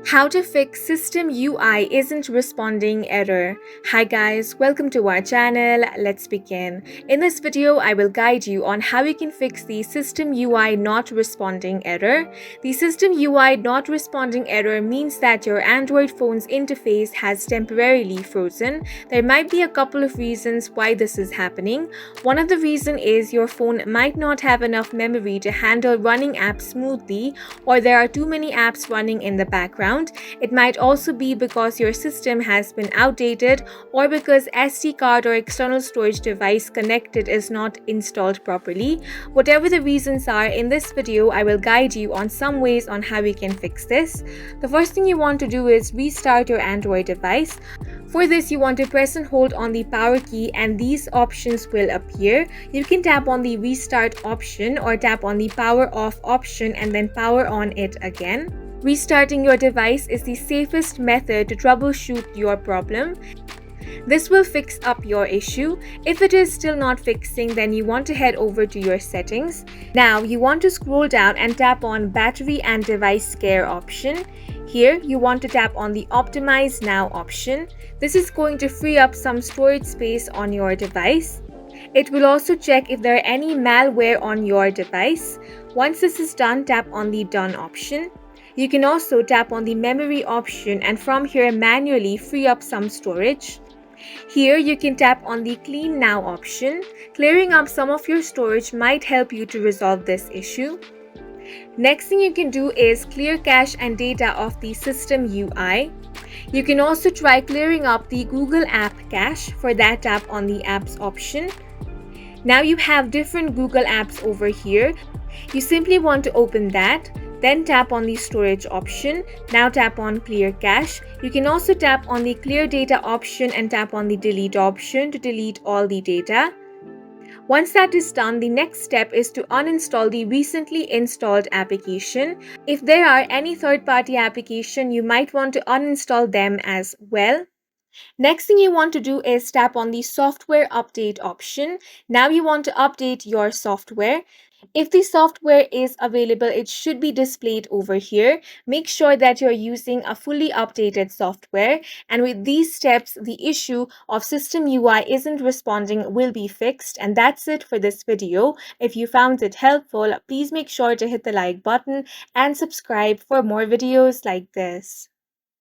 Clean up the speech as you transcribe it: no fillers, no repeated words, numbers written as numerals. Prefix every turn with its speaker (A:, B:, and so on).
A: How to fix system UI isn't responding error. Hi guys, welcome to our channel. Let's begin. In this video, I will guide you on how you can fix the system UI not responding error. The system UI not responding error means that your Android phone's interface has temporarily frozen. There might be a couple of reasons why this is happening. One of the reasons is your phone might not have enough memory to handle running apps smoothly, or there are too many apps running in the background. It might also be because your system has been outdated or because SD card or external storage device connected is not installed properly. Whatever the reasons are, in this video I will guide you on some ways on how we can fix this. The first thing you want to do is restart your Android device. For this, you want to press and hold on the power key and these options will appear. You can tap on the restart option or tap on the power off option and then power on it again. Restarting your device is the safest method to troubleshoot your problem. This will fix up your issue. If it is still not fixing, then you want to head over to your settings. Now you want to scroll down and tap on battery and device care option. Here you want to tap on the optimize now option. This is going to free up some storage space on your device. It will also check if there are any malware on your device. Once this is done, tap on the done option. You can also tap on the memory option and from here manually free up some storage. Here you can tap on the clean now option. Clearing up some of your storage might help you to resolve this issue. Next thing you can do is clear cache and data of the system UI. You can also try clearing up the Google app cache. For that, tap on the apps option. Now you have different Google apps over here. You simply want to open that. Then tap on the storage option. Now tap on clear cache. You can also tap on the clear data option and tap on the delete option to delete all the data. Once that is done, the next step is to uninstall the recently installed application. If there are any third-party application, you might want to uninstall them as well. Next thing you want to do is tap on the software update option. Now you want to update your software. If the software is available, it should be displayed over here. Make sure that you're using a fully updated software. And with these steps, the issue of system UI isn't responding will be fixed. And that's it for this video. If you found it helpful, please make sure to hit the like button and subscribe for more videos like this.